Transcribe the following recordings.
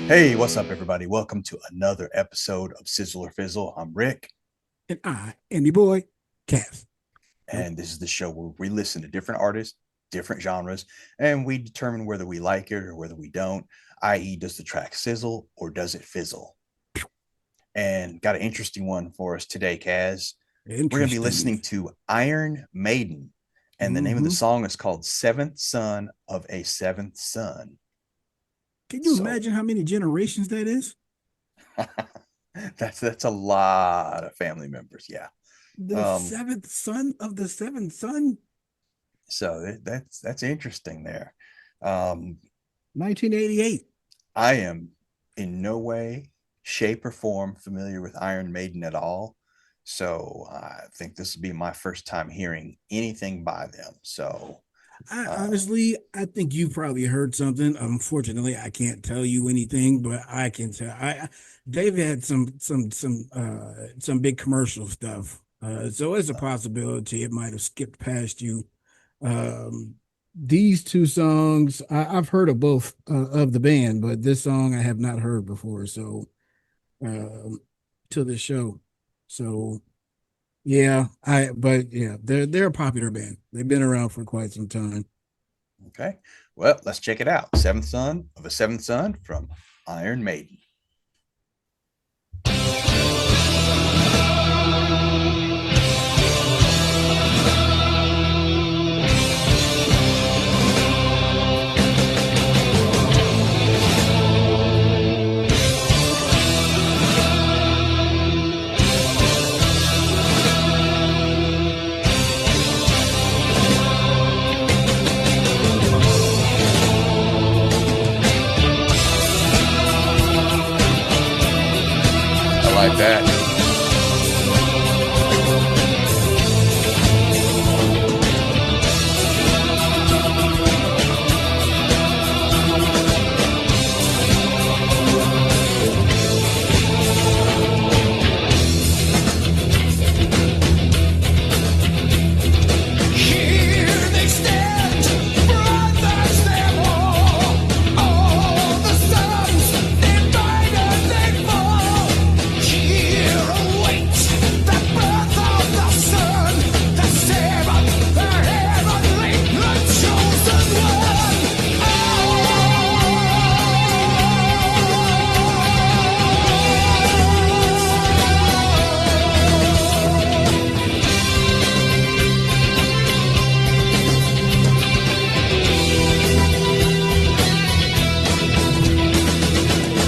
Hey, what's up, everybody? Welcome to another episode of Sizzle or Fizzle. I'm Rick, And Andy Boy, Cass. Nope. and this is the show where we listen to different artists, different genres, and we determine whether we like it or whether we don't, i.e., does the track sizzle or does it fizzle? And got an interesting one for us today, Kaz. We're going to be Interesting. listening to Iron Maiden, and the name of the hmm song is called Seventh Son of a Seventh Son. Can you So imagine how many generations that is? that's a lot of family members, yeah. The Um, seventh son of the seventh son, So that's interesting there. Um, 1988. I am in no way, shape, or form familiar with Iron Maiden at all. So I think this will be my first time hearing anything by them. So I uh, honestly, I think you probably heard something. Unfortunately, I can't tell you anything, but I can tell. They've had some big commercial stuff. So it's a possibility it might have skipped past you. Um, these two songs, I've heard of both of the band, but this song I have not heard before. So um, to the show, so yeah, but yeah, they're a popular band. They've been around for quite some time. okay, well, let's check it out. Seventh Son of a Seventh Son from Iron Maiden. I like that. Here they stand, brothers them all the sons, they died and they fall. Here awaits the birth of the Son, the seventh, the heavenly, the chosen one.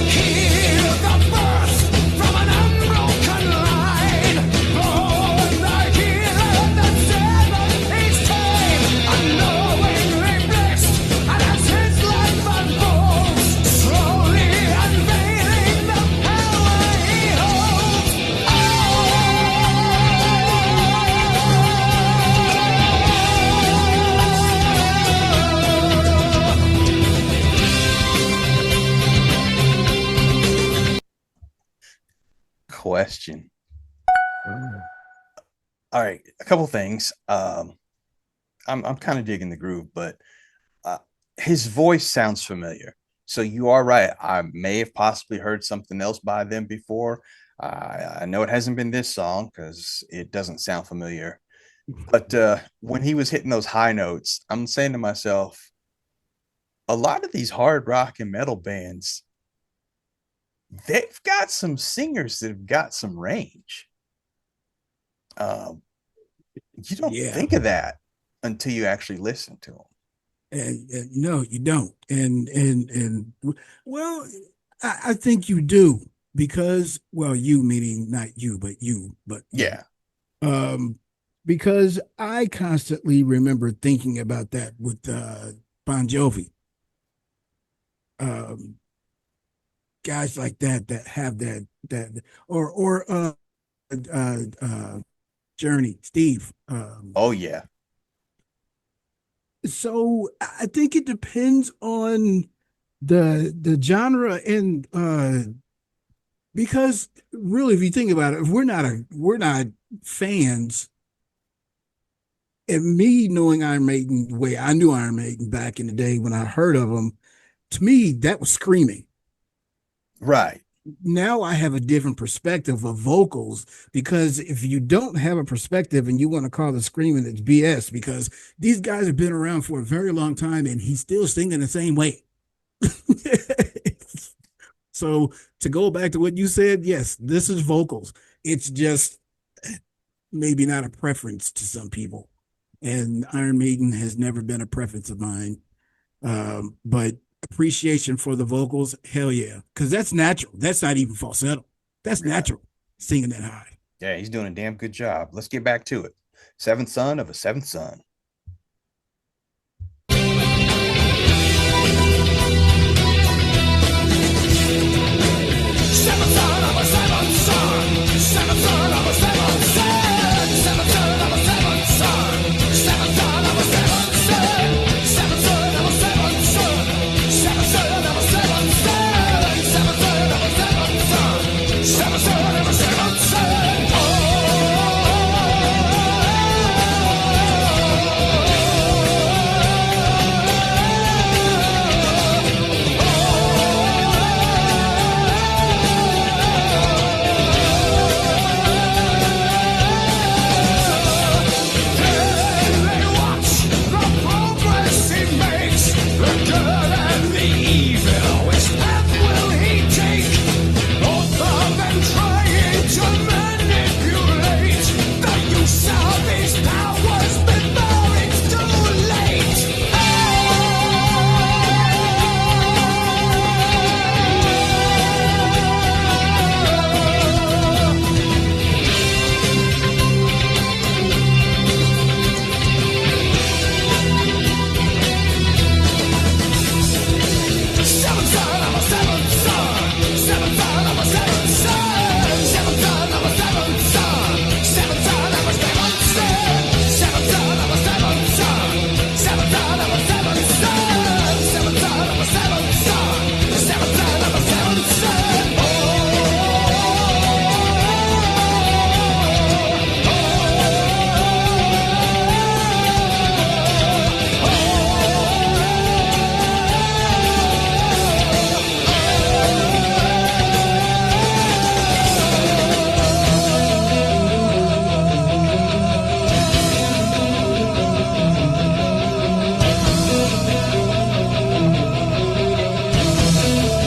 Hear the birth from an unbroken line, born the hero that seventh each time, unknowingly blessed, and as his life unfolds, slowly unveiling the power he holds. Question. Oh. All right, a couple things. I'm kind of digging the groove, but uh, his voice sounds familiar. So you are right. I may have possibly heard something else by them before. I know it hasn't been this song because it doesn't sound familiar. But when he was hitting those high notes, I'm saying to myself, a lot of these hard rock and metal bands, they've got some singers that have got some range. Um, you don't Yeah, think of that until you actually listen to them. and no, you don't. And well, I think you do because well, you meaning not you, but you. Yeah. Um, because I constantly remember thinking about that with Bon Jovi. Um, guys like that have that or Journey, Steve. Oh, yeah. So I think it depends on the genre and because really if you think about it, if we're not fans and me knowing Iron Maiden the way I knew Iron Maiden back in the day when I heard of them, to me that was screaming. Right. Now I have a different perspective of vocals, because if you don't have a perspective and you want to call the screaming, it's BS, because these guys have been around for a very long time and he's still singing the same way. So to go back to what you said, yes, this is vocals. It's just maybe not a preference to some people. And Iron Maiden has never been a preference of mine. But appreciation for the vocals, hell yeah. Because that's natural. That's not even falsetto. That's natural, singing that high. Yeah, he's doing a damn good job. Let's get back to it. Seventh son of a seventh son. Seventh son of a seventh son. Seventh son of a seventh son. Seventh son of a seventh son. Seventh son of a seventh son. Seventh son of a seventh son. Seventh son of a seventh son. Seventh son of a seventh son. Seventh son of a seventh son.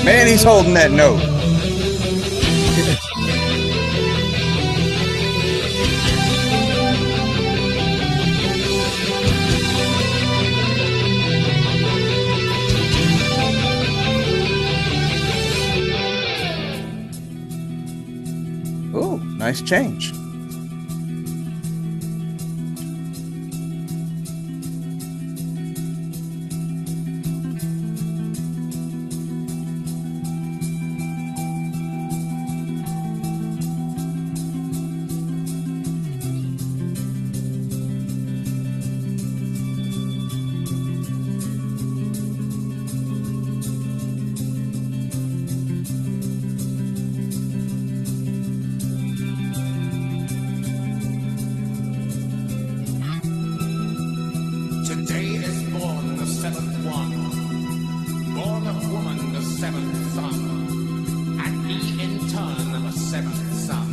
Man, he's holding that note. Ooh, nice change. Today is born the seventh one, born of woman the seventh son, and he in turn of a seventh son.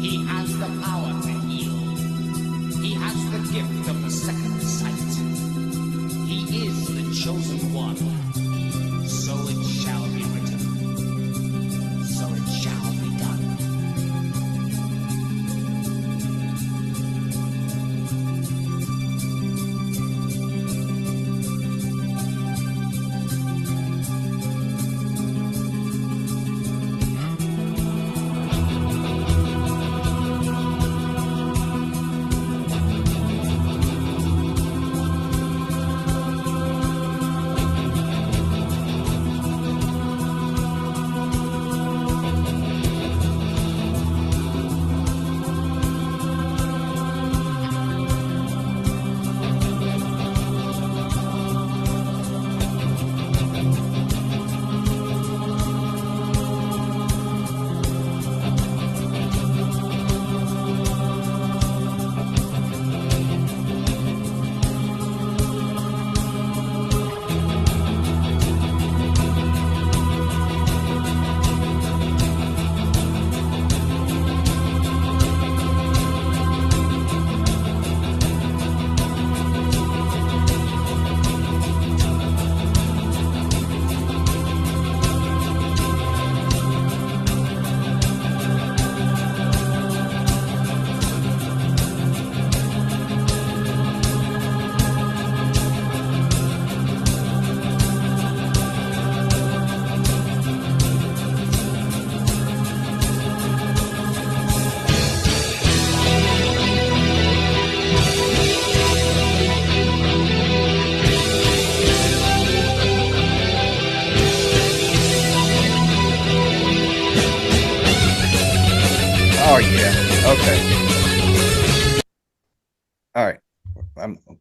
He has the power to heal. He has the gift of the second sight. He is the chosen one. So it shall be written. So it shall be done.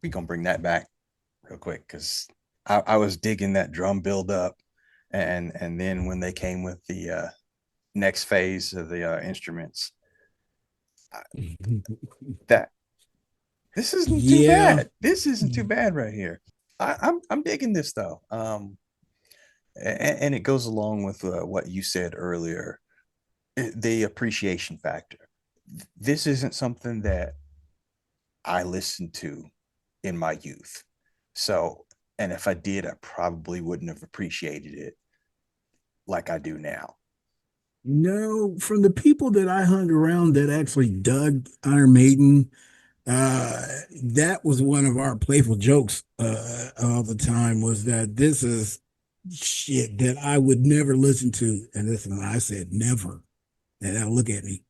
we gonna bring that back real quick because I was digging that drum build up, and then when they came with the next phase of the instruments, that this isn't too Yeah. bad. This isn't too bad right here. I'm digging this though. And it goes along with what you said earlier, the appreciation factor. This isn't something that I listened to in my youth. So, and if I did, I probably wouldn't have appreciated it like I do now. No, from the people that I hung around that actually dug Iron Maiden, that was one of our playful jokes all the time was that this is shit that I would never listen to. And listen, I said never. And now look at me.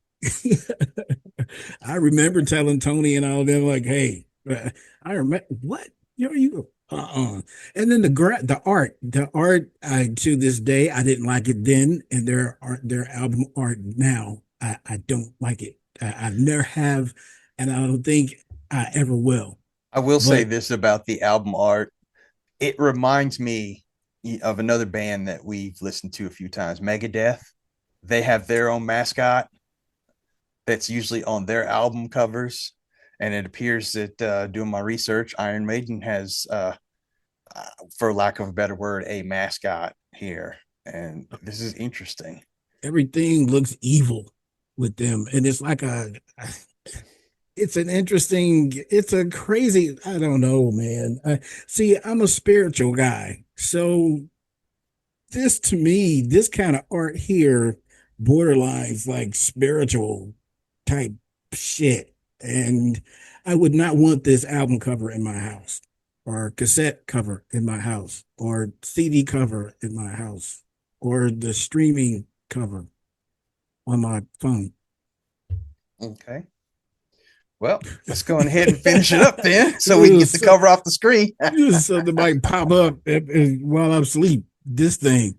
I remember telling Tony and all of them, like, hey, I remember what? You And then the art, I to this day, I didn't like it then, and their album art now, I don't like it. I never have, and I don't think I ever will. I will say But this about the album art. It reminds me of another band that we've listened to a few times, Megadeth. They have their own mascot that's usually on their album covers. And it appears that doing my research, Iron Maiden has, for lack of a better word, a mascot here. And this is interesting. everything looks evil with them, and it's an interesting, it's a crazy, I don't know, man. See, I'm a spiritual guy. So this to me, this kind of art here borderlines like spiritual type shit. And I would not want this album cover in my house, or cassette cover in my house, or CD cover in my house, or the streaming cover on my phone. Okay. Well, let's go ahead and finish it up then so we can get the cover off the screen. Something might pop up while I'm asleep. This thing.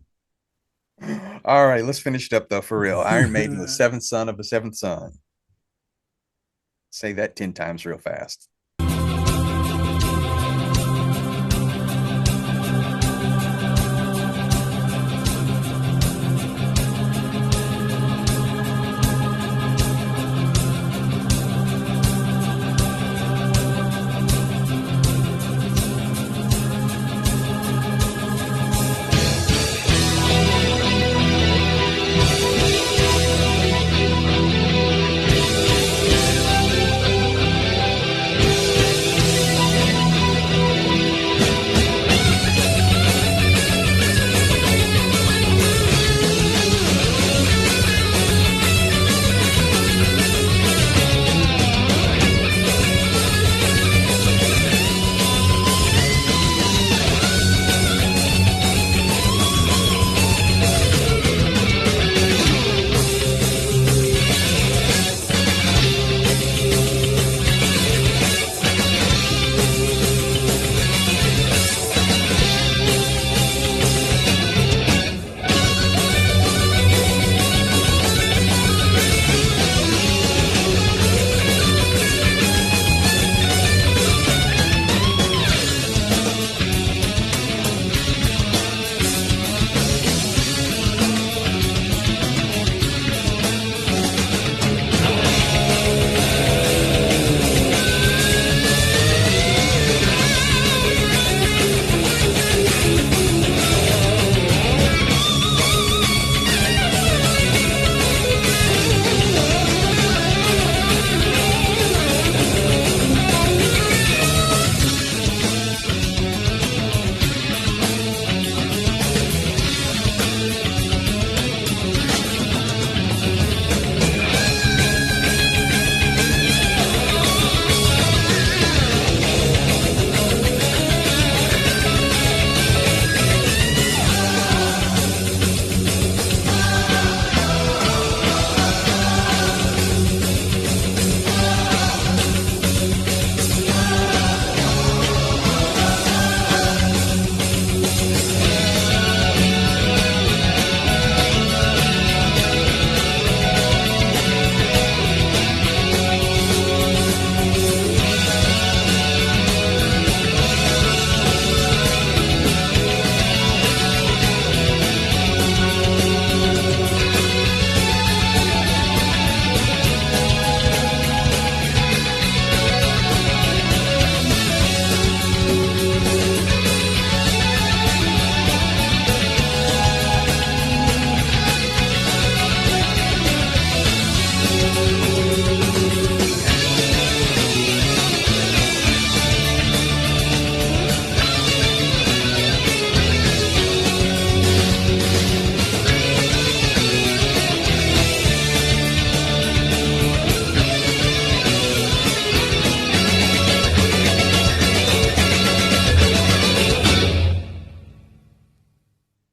All right, let's finish it up though for real. Iron Maiden, the seventh son of a seventh son. Say that 10 times real fast.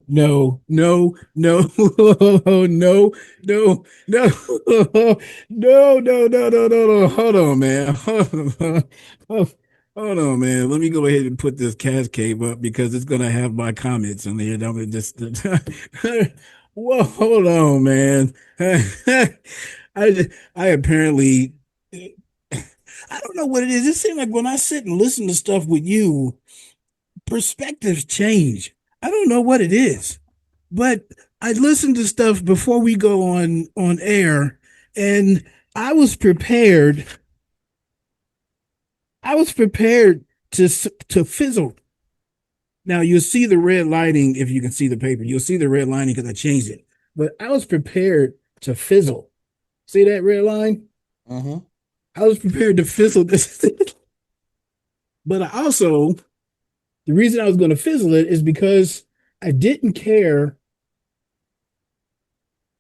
No, no, no, no, no, no, no, no, no, no, no, no, no. Hold on, man. Hold on, man. Let me go ahead and put this cascade up because it's gonna have my comments on there. I'm just whoa, hold on, man. I apparently I don't know what it is. It seems like when I sit and listen to stuff with you, perspectives change. I don't know what it is, but I listened to stuff before we go on air, and I was prepared. I was prepared to fizzle. Now you'll see the red lining if you can see the paper. You'll see the red lining because I changed it. But I was prepared to fizzle. See that red line? Mm-hmm. I was prepared to fizzle this. But I also, the reason I was going to fizzle it is because I didn't care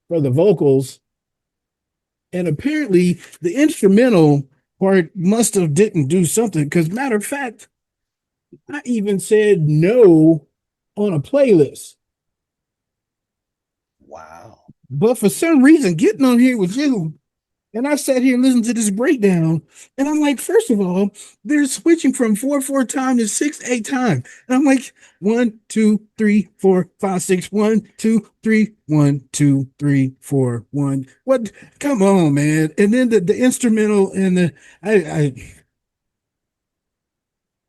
for the vocals, and apparently the instrumental part must have didn't do something. Because matter of fact, I even said no on a playlist. Wow. But for some reason, getting on here with you, and I sat here and listened to this breakdown, and I'm like, first of all, they're switching from 4/4 time to 6/8 time. And I'm like, 1, 2, 3, 4, 5, 6, 1, 2, 3, 1, 2, 3, 4, 1. What? Come on, man. And then the instrumental and the I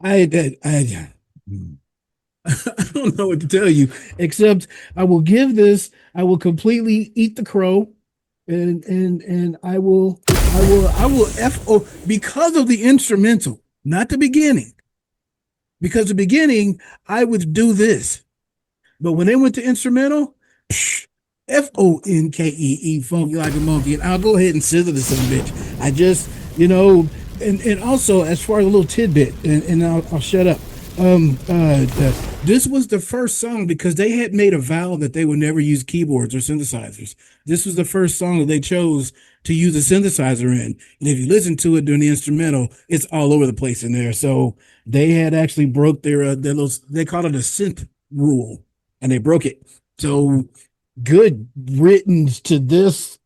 I I don't know what to tell you, except I will completely eat the crow, and I will FO because of the instrumental, not the beginning. Because the beginning, I would do this. But when they went to instrumental, FONKEE, funky like a monkey. And I'll go ahead and sizzle this some bitch. I just, and also as far as a little tidbit, and I'll shut up. This was the first song because they had made a vow that they would never use keyboards or synthesizers. This was the first song that they chose to use a synthesizer in. And if you listen to it during the instrumental, it's all over the place in there. So they had actually broke their little, they call it a synth rule, and they broke it. So good riddance to this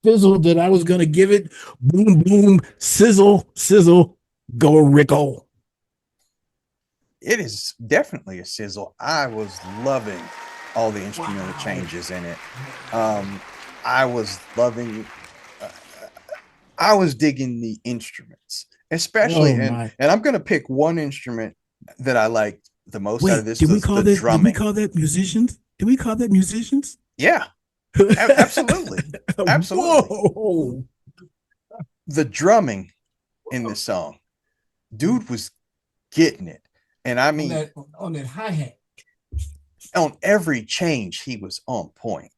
fizzle that I was gonna give it. Boom, boom, sizzle, sizzle, go Rico. It is definitely a sizzle. I was loving all the instrumental changes in it. I was loving. Uh, I was digging the instruments, especially Oh and my. and I'm gonna pick one instrument that I liked the most out of Wait, this. The did we drumming. call that musicians? Did we call that musicians? Yeah, absolutely, absolutely. Whoa. The drumming in this song, dude was getting it, and I On mean, that hi-hat. on every change, he was on point.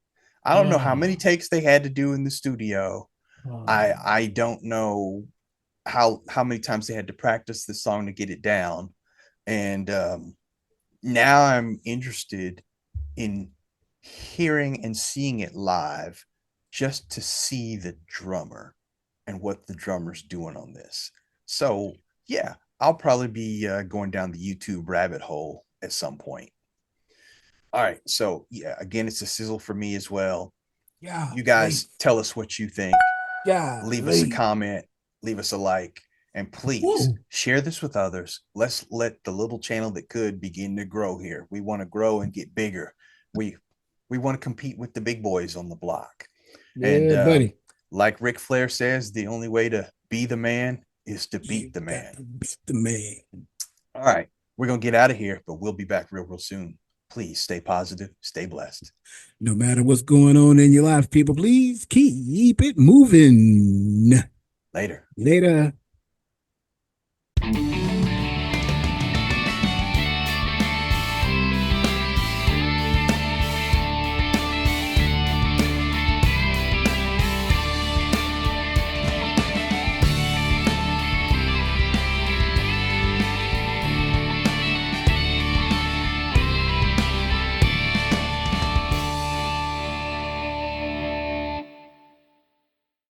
I don't know how Oh, many takes they had to do in the studio. oh. I don't know how many times they had to practice the song to get it down. And now I'm interested in hearing and seeing it live just to see the drummer and what the drummer's doing on this. So yeah, I'll probably be going down the YouTube rabbit hole at some point. All right, so yeah, again, it's a sizzle for me as well. Yeah, You late. guys tell us what you think. Yeah, Leave us a late. comment, leave us a like, and please Woo. share this with others. Let's let the little channel that could begin to grow here. We want to grow and get bigger. We we want to compete with the big boys on the block. And Yeah, buddy. like Ric Flair says, the only way to be the man is to You beat the got man. to beat the man. All right, we're gonna get out of here, but we'll be back real soon. Please stay positive, stay blessed. No matter what's going on in your life, people, please keep it moving. Later. Later.